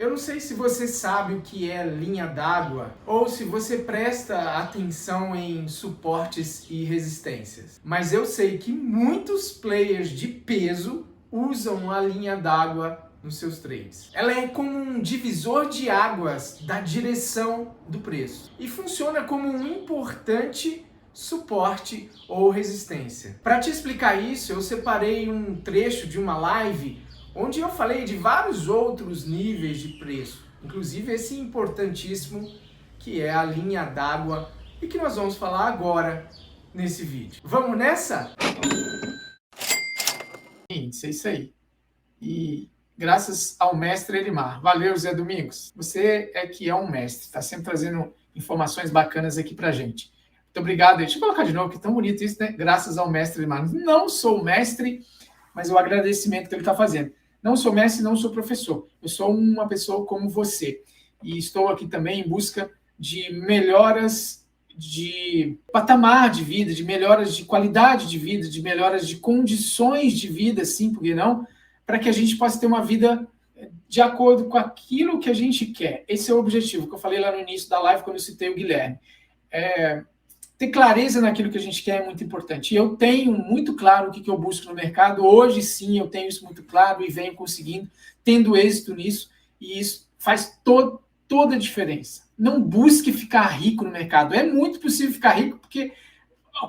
Eu não sei se você sabe o que é linha d'água ou se você presta atenção em suportes e resistências, mas eu sei que muitos players de peso usam a linha d'água nos seus trades. Ela é como um divisor de águas da direção do preço e funciona como um importante suporte ou resistência. Para te explicar isso, eu separei um trecho de uma live onde eu falei de vários outros níveis de preço, inclusive esse importantíssimo que é a linha d'água e que nós vamos falar agora nesse vídeo. Vamos nessa? É isso aí. E graças ao mestre Elimar. Valeu, Zé Domingos. Você é que é um mestre, está sempre trazendo informações bacanas aqui pra gente. Muito obrigado. Deixa eu colocar de novo, que é tão bonito isso, né? Graças ao mestre Elimar. Não sou mestre, mas o agradecimento que ele está fazendo. Não sou mestre, não sou professor. Eu sou uma pessoa como você. E estou aqui também em busca de melhoras de patamar de vida, de melhoras de qualidade de vida, de melhoras de condições de vida, sim, por que não? Para que a gente possa ter uma vida de acordo com aquilo que a gente quer. Esse é o objetivo que eu falei lá no início da live, quando eu citei o Guilherme. Ter clareza naquilo que a gente quer é muito importante. E eu tenho muito claro o que eu busco no mercado. Hoje, sim, eu tenho isso muito claro e venho conseguindo, tendo êxito nisso. E isso faz toda a diferença. Não busque ficar rico no mercado. É muito possível ficar rico, porque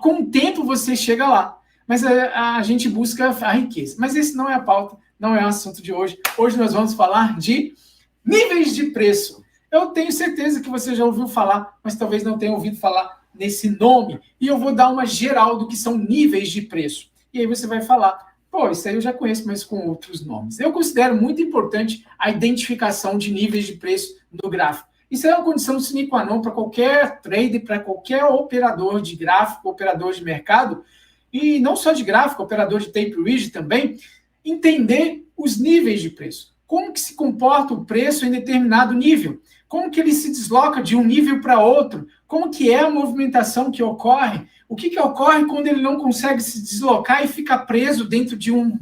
com o tempo você chega lá. Mas a gente busca a riqueza. Mas esse não é a pauta, não é o assunto de hoje. Hoje nós vamos falar de níveis de preço. Eu tenho certeza que você já ouviu falar, mas talvez não tenha ouvido falar nesse nome. E eu vou dar uma geral do que são níveis de preço. E aí você vai falar, pô, isso aí eu já conheço, mas com outros nomes. Eu considero muito importante a identificação de níveis de preço no gráfico. Isso é uma condição sine qua non para qualquer trader, para qualquer operador de gráfico, operador de mercado, e não só de gráfico, operador de tape ridge também, entender os níveis de preço. Como que se comporta o preço em determinado nível? Como que ele se desloca de um nível para outro? Como que é a movimentação que ocorre? O que ocorre quando ele não consegue se deslocar e fica preso dentro de um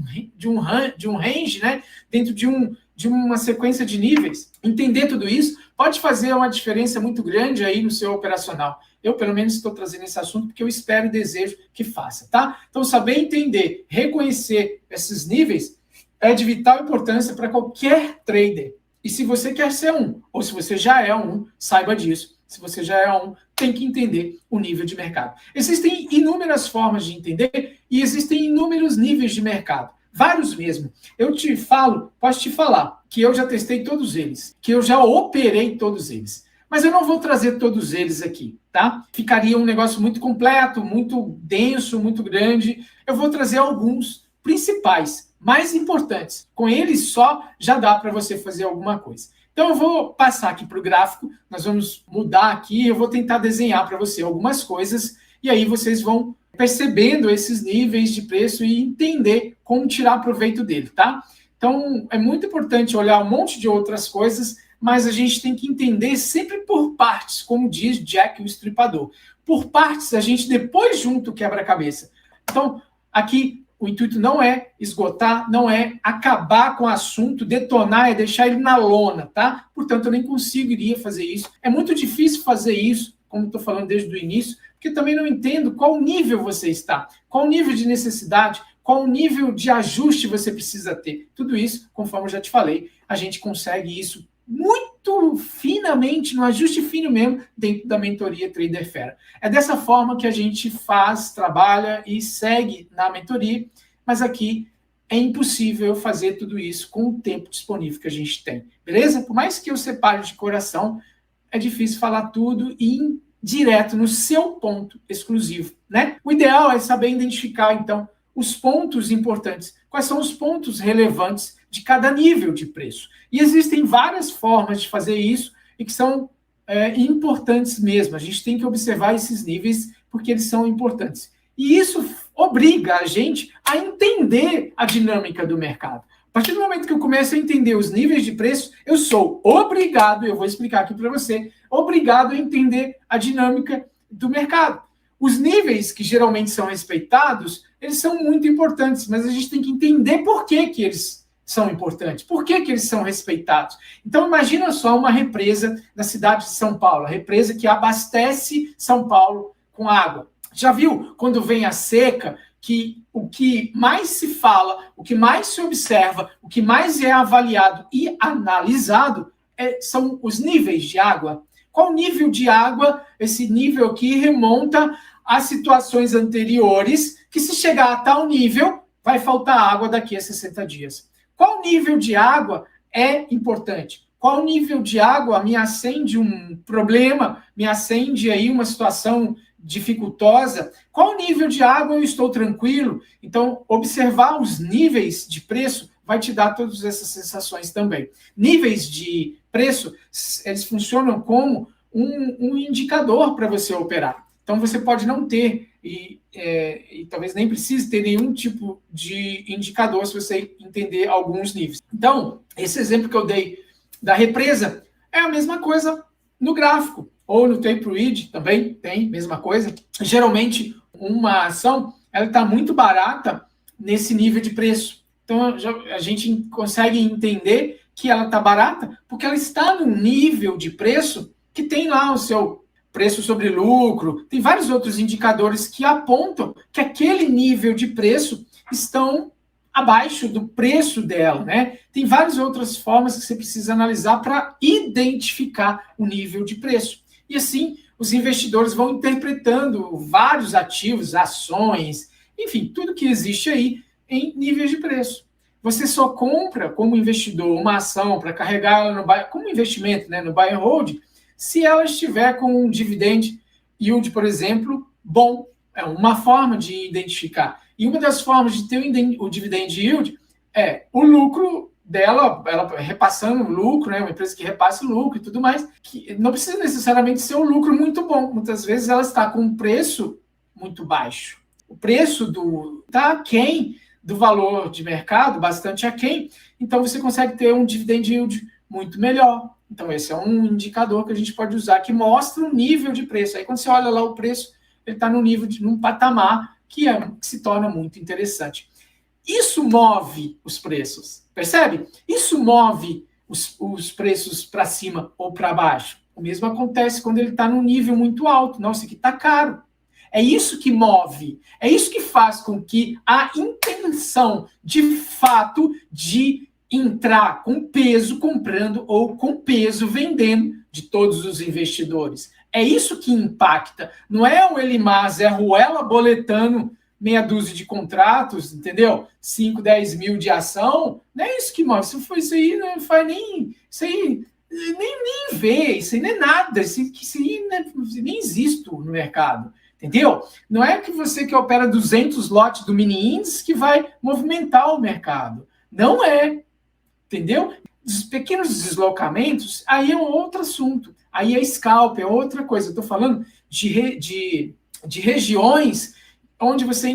range, né? Dentro de uma sequência de níveis? Entender tudo isso pode fazer uma diferença muito grande aí no seu operacional. Eu, pelo menos, estou trazendo esse assunto porque eu espero e desejo que faça, tá? Então, saber entender, reconhecer esses níveis é de vital importância para qualquer trader. E se você quer ser um, ou se você já é um, saiba disso. Se você já é um, tem que entender o nível de mercado. Existem inúmeras formas de entender e existem inúmeros níveis de mercado. Vários mesmo. Posso te falar que eu já testei todos eles, que eu já operei todos eles. Mas eu não vou trazer todos eles aqui, tá? Ficaria um negócio muito completo, muito denso, muito grande. Eu vou trazer alguns principais, mais importantes. Com eles só já dá para você fazer alguma coisa. Então eu vou passar aqui para o gráfico, nós vamos mudar aqui, eu vou tentar desenhar para você algumas coisas, e aí vocês vão percebendo esses níveis de preço e entender como tirar proveito dele, tá? Então é muito importante olhar um monte de outras coisas, mas a gente tem que entender sempre por partes, como diz Jack o Estripador. Por partes, a gente depois junta o quebra-cabeça. Então, aqui, o intuito não é esgotar, não é acabar com o assunto, detonar, é deixar ele na lona, tá? Portanto, eu nem conseguiria fazer isso. É muito difícil fazer isso, como estou falando desde o início, porque também não entendo qual nível você está, qual nível de necessidade, qual nível de ajuste você precisa ter. Tudo isso, conforme eu já te falei, a gente consegue isso muito finamente, no ajuste fino mesmo, dentro da mentoria Trader Fera. É dessa forma que a gente faz, trabalha e segue na mentoria, mas aqui é impossível fazer tudo isso com o tempo disponível que a gente tem, beleza? Por mais que eu separe de coração, é difícil falar tudo e ir direto no seu ponto exclusivo, né? O ideal é saber identificar, então, os pontos importantes. Quais são os pontos relevantes de cada nível de preço? E existem várias formas de fazer isso e que são importantes mesmo. A gente tem que observar esses níveis porque eles são importantes. E isso obriga a gente a entender a dinâmica do mercado. A partir do momento que eu começo a entender os níveis de preço, eu sou obrigado, eu vou explicar aqui para você, obrigado a entender a dinâmica do mercado. Os níveis que geralmente são respeitados, eles são muito importantes, mas a gente tem que entender por que eles são importantes? Por que eles são respeitados? Então, imagina só uma represa na cidade de São Paulo, a represa que abastece São Paulo com água. Já viu quando vem a seca, que o que mais se fala, o que mais se observa, o que mais é avaliado e analisado são os níveis de água? Qual nível de água? Esse nível aqui remonta a situações anteriores, que se chegar a tal nível, vai faltar água daqui a 60 dias. Qual nível de água é importante? Qual nível de água me acende um problema, me acende aí uma situação dificultosa? Qual nível de água eu estou tranquilo? Então, observar os níveis de preço vai te dar todas essas sensações também. Níveis de preço, eles funcionam como um indicador para você operar. Então, você pode não ter, e talvez nem precise ter nenhum tipo de indicador se você entender alguns níveis. Então, esse exemplo que eu dei da represa é a mesma coisa no gráfico, ou no tape read também tem a mesma coisa. Geralmente, uma ação ela está muito barata nesse nível de preço. Então, a gente consegue entender que ela está barata porque ela está num nível de preço que tem lá o seu preço sobre lucro, tem vários outros indicadores que apontam que aquele nível de preço estão abaixo do preço dela, né? Tem várias outras formas que você precisa analisar para identificar o nível de preço. E assim, os investidores vão interpretando vários ativos, ações, enfim, tudo que existe aí em níveis de preço. Você só compra como investidor uma ação para carregar ela no buy, como investimento, né, no buy and hold, se ela estiver com um dividend yield, por exemplo, bom. É uma forma de identificar. E uma das formas de ter o dividend yield é o lucro dela, ela repassando o lucro, né, uma empresa que repassa o lucro e tudo mais, que não precisa necessariamente ser um lucro muito bom. Muitas vezes ela está com um preço muito baixo. O preço está aquém do valor de mercado, bastante aquém, então você consegue ter um dividend yield muito melhor. Então esse é um indicador que a gente pode usar que mostra o nível de preço. Aí quando você olha lá o preço, ele está num patamar que se torna muito interessante. Isso move os preços, percebe? Isso move os preços para cima ou para baixo. O mesmo acontece quando ele está num nível muito alto. Nossa, aqui está caro. É isso que move, é isso que faz com que a intenção, de fato, de entrar com peso comprando ou com peso vendendo de todos os investidores. É isso que impacta. Não é o Elimar Zé Ruela boletando meia dúzia de contratos, entendeu? 5, 10 mil de ação. Não é isso que move. Se for isso aí, não faz nem... Isso aí nem vê. Isso aí não é nada. Isso aí nem existe no mercado. Entendeu? Não é que você que opera 200 lotes do mini índice que vai movimentar o mercado. Não é. Entendeu? Os pequenos deslocamentos, aí é um outro assunto. Aí é scalp, é outra coisa. Eu estou falando de regiões onde você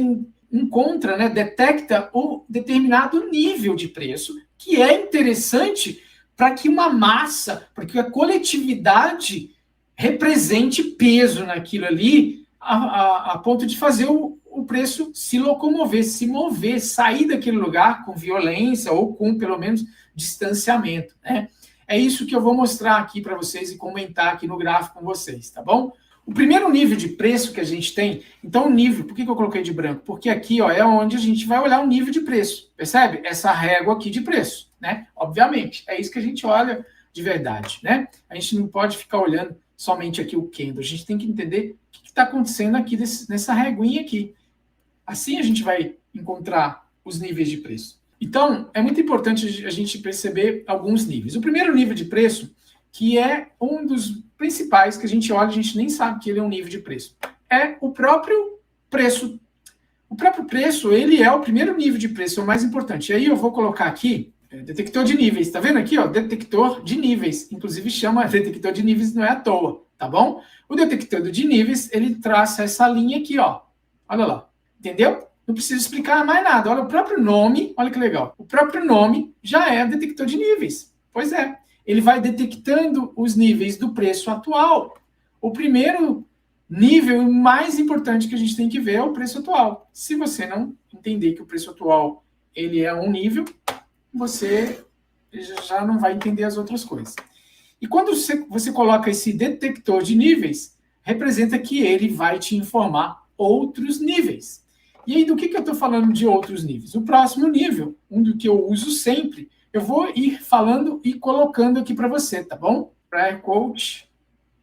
encontra, né, detecta um determinado nível de preço que é interessante para que uma massa, para que a coletividade represente peso naquilo ali, a ponto de fazer o preço se locomover, se mover, sair daquele lugar com violência ou com, pelo menos, distanciamento, né? É isso que eu vou mostrar aqui para vocês e comentar aqui no gráfico com vocês, tá bom? O primeiro nível de preço que a gente tem, então o nível, por que eu coloquei de branco? Porque aqui ó, é onde a gente vai olhar o nível de preço, percebe? Essa régua aqui de preço, né? Obviamente, é isso que a gente olha de verdade, né? A gente não pode ficar olhando somente aqui o candle, a gente tem que entender o que está acontecendo aqui nessa reguinha aqui. Assim a gente vai encontrar os níveis de preço. Então, é muito importante a gente perceber alguns níveis. O primeiro nível de preço, que é um dos principais que a gente olha, a gente nem sabe que ele é um nível de preço, é o próprio preço. O próprio preço, ele é o primeiro nível de preço, é o mais importante. E aí eu vou colocar aqui, detector de níveis, tá vendo aqui, ó, detector de níveis, inclusive chama detector de níveis, não é à toa, tá bom? O detector de níveis, ele traça essa linha aqui, ó, olha lá, entendeu? Não preciso explicar mais nada. Olha o próprio nome, olha que legal. O próprio nome já é detector de níveis. Pois é. Ele vai detectando os níveis do preço atual. O primeiro nível mais importante que a gente tem que ver é o preço atual. Se você não entender que o preço atual ele é um nível, você já não vai entender as outras coisas. E quando você coloca esse detector de níveis, representa que ele vai te informar outros níveis. E aí, do que eu estou falando de outros níveis? O próximo nível, um do que eu uso sempre, eu vou ir falando e colocando aqui para você, tá bom? Prayer Coach,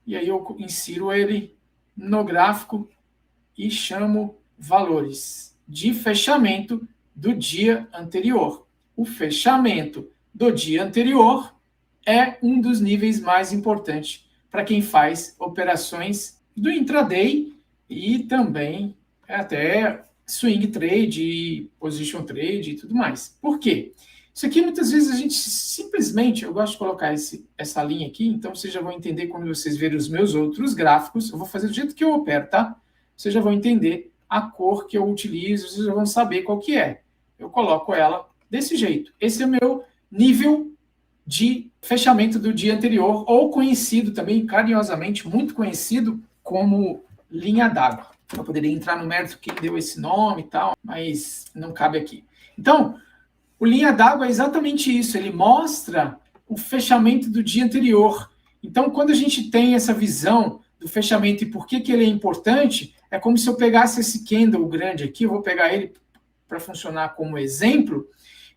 e aí eu insiro ele no gráfico e chamo valores de fechamento do dia anterior. O fechamento do dia anterior é um dos níveis mais importantes para quem faz operações do intraday e também até swing trade, position trade e tudo mais. Por quê? Isso aqui muitas vezes a gente simplesmente, eu gosto de colocar essa linha aqui, então vocês já vão entender quando vocês verem os meus outros gráficos, eu vou fazer do jeito que eu opero, tá? Vocês já vão entender a cor que eu utilizo, vocês já vão saber qual que é. Eu coloco ela desse jeito. Esse é o meu nível de fechamento do dia anterior, ou conhecido também, carinhosamente, muito conhecido, como linha d'água. Eu poderia entrar no mérito que deu esse nome e tal, mas não cabe aqui. Então, o linha d'água é exatamente isso, ele mostra o fechamento do dia anterior. Então, quando a gente tem essa visão do fechamento e por que ele é importante, é como se eu pegasse esse candle grande aqui, eu vou pegar ele para funcionar como exemplo.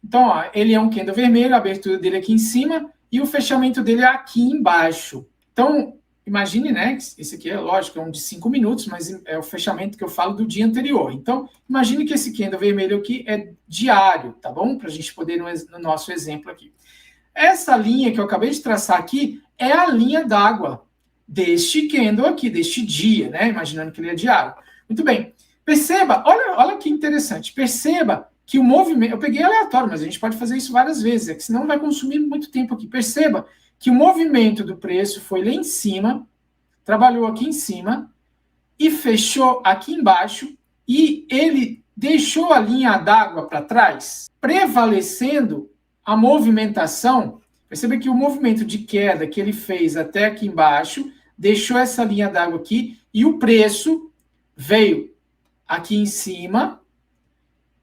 Então, ó, ele é um candle vermelho, a abertura dele aqui em cima e o fechamento dele é aqui embaixo. Então, imagine, né, esse aqui é lógico, é um de 5 minutos, mas é o fechamento que eu falo do dia anterior. Então, imagine que esse candle vermelho aqui é diário, tá bom? Para a gente poder ir no nosso exemplo aqui. Essa linha que eu acabei de traçar aqui é a linha d'água deste candle aqui, deste dia, né? Imaginando que ele é diário. Muito bem. Perceba, olha que interessante. Perceba que o movimento... Eu peguei aleatório, mas a gente pode fazer isso várias vezes, é que senão vai consumir muito tempo aqui. Perceba que o movimento do preço foi lá em cima, trabalhou aqui em cima, e fechou aqui embaixo, e ele deixou a linha d'água para trás, prevalecendo a movimentação. Perceba que o movimento de queda que ele fez até aqui embaixo, deixou essa linha d'água aqui, e o preço veio aqui em cima,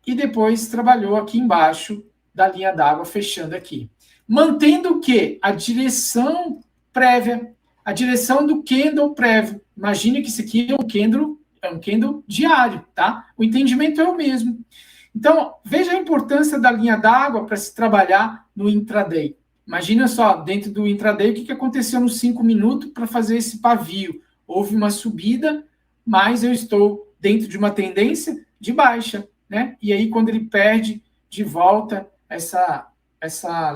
e depois trabalhou aqui embaixo da linha d'água, fechando aqui. Mantendo o quê? A direção prévia, a direção do candle prévio. Imagine que isso aqui é um candle diário, tá? O entendimento é o mesmo. Então, veja a importância da linha d'água para se trabalhar no intraday. Imagina só, dentro do intraday, o que aconteceu nos 5 minutos para fazer esse pavio. Houve uma subida, mas eu estou dentro de uma tendência de baixa, né? E aí, quando ele perde de volta essa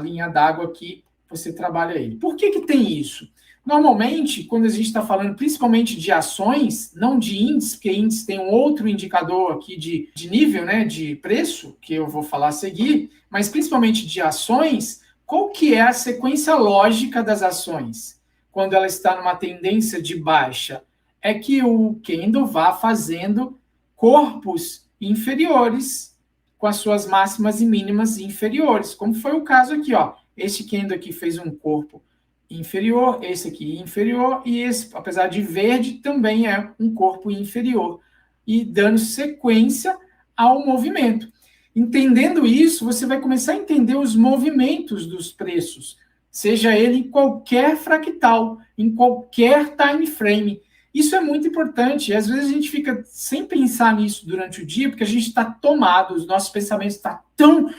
linha d'água aqui, você trabalha ele. Por que tem isso? Normalmente, quando a gente está falando principalmente de ações, não de índice, porque índice tem um outro indicador aqui de nível, né, de preço, que eu vou falar a seguir, mas principalmente de ações, qual que é a sequência lógica das ações? Quando ela está numa tendência de baixa, é que o candle vá fazendo corpos inferiores, com as suas máximas e mínimas inferiores, como foi o caso aqui, ó. Este candle aqui fez um corpo inferior, esse aqui inferior, e esse, apesar de verde, também é um corpo inferior, e dando sequência ao movimento. Entendendo isso, você vai começar a entender os movimentos dos preços, seja ele em qualquer fractal, em qualquer time frame. Isso é muito importante, e às vezes a gente fica sem pensar nisso durante o dia, porque a gente está tomado, os nossos pensamentos estão tão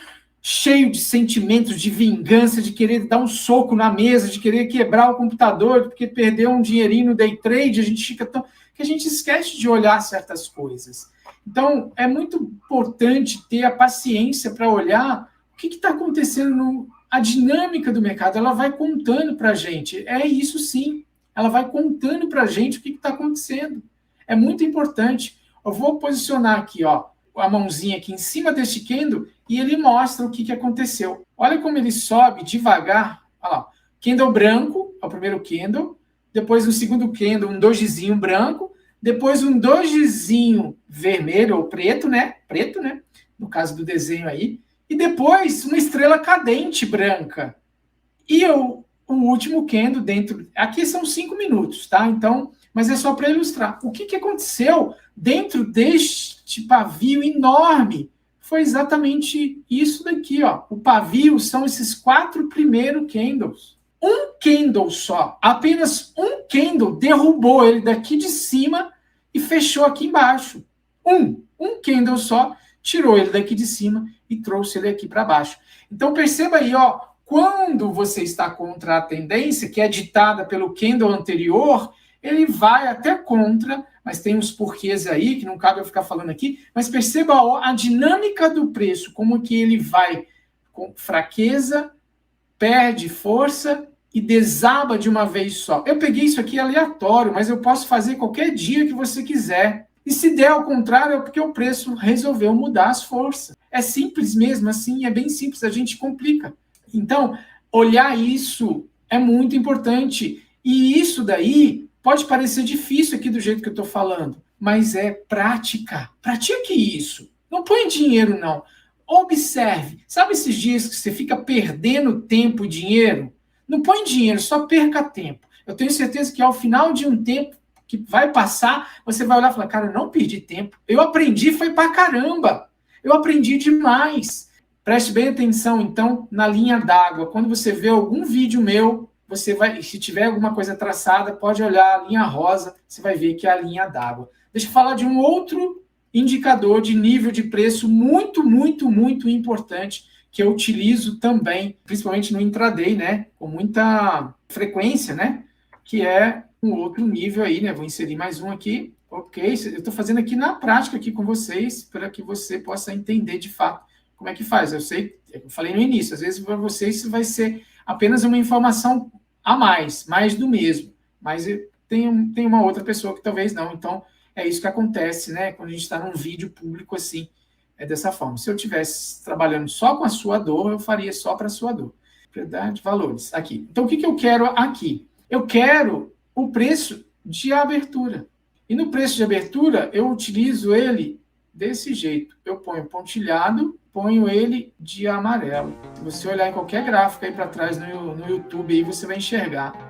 cheio de sentimentos de vingança, de querer dar um soco na mesa, de querer quebrar o computador, porque perdeu um dinheirinho no day trade, a gente fica tão... que a gente esquece de olhar certas coisas. Então, é muito importante ter a paciência para olhar o que está acontecendo, a dinâmica do mercado, ela vai contando para a gente. É isso sim, ela vai contando para a gente o que está acontecendo. É muito importante. Eu vou posicionar aqui, ó, a mãozinha aqui em cima deste candle e ele mostra o que aconteceu. Olha como ele sobe devagar. Olha lá, candle branco, é o primeiro candle, depois o segundo candle, um dojizinho branco, depois um dojizinho vermelho ou preto, né? Preto, né? No caso do desenho aí. E depois uma estrela cadente branca. E o último candle dentro... Aqui são 5 minutos, tá? Então, mas é só para ilustrar. O que aconteceu dentro deste pavio enorme, foi exatamente isso daqui, ó. O pavio são esses 4 primeiros candles. Um candle só, apenas um candle derrubou ele daqui de cima e fechou aqui embaixo. Um candle só tirou ele daqui de cima e trouxe ele aqui para baixo. Então perceba aí, ó, quando você está contra a tendência, que é ditada pelo candle anterior, ele vai até contra, mas tem uns porquês aí, que não cabe eu ficar falando aqui, mas perceba ó, a dinâmica do preço, como que ele vai com fraqueza, perde força e desaba de uma vez só. Eu peguei isso aqui aleatório, mas eu posso fazer qualquer dia que você quiser. E se der ao contrário, é porque o preço resolveu mudar as forças. É simples mesmo, assim, é bem simples, a gente complica. Então, olhar isso é muito importante. E isso daí pode parecer difícil aqui do jeito que eu estou falando, mas é prática. Pratique isso. Não põe dinheiro, não. Observe. Sabe esses dias que você fica perdendo tempo e dinheiro? Não põe dinheiro, só perca tempo. Eu tenho certeza que ao final de um tempo que vai passar, você vai olhar e falar, cara, eu não perdi tempo. Eu aprendi, foi pra caramba. Eu aprendi demais. Preste bem atenção, então, na linha d'água. Quando você vê algum vídeo meu, você vai, se tiver alguma coisa traçada, pode olhar a linha rosa, você vai ver que é a linha d'água. Deixa eu falar de um outro indicador de nível de preço muito, muito, muito importante, que eu utilizo também, principalmente no intraday, né, com muita frequência, né, que é um outro nível aí, né, vou inserir mais um aqui, ok, eu estou fazendo aqui na prática aqui com vocês, para que você possa entender de fato como é que faz. Eu sei, eu falei no início, às vezes para vocês isso vai ser apenas uma informação a mais do mesmo, mas tem uma outra pessoa que talvez não, então é isso que acontece, né? Quando a gente está num vídeo público assim, é dessa forma. Se eu estivesse trabalhando só com a sua dor, eu faria só para a sua dor. Propriedade, valores, aqui. Então, o que eu quero aqui? Eu quero o preço de abertura. E no preço de abertura, eu utilizo ele desse jeito. Eu ponho pontilhado, ponho ele de amarelo. Se você olhar em qualquer gráfico aí para trás no YouTube, aí você vai enxergar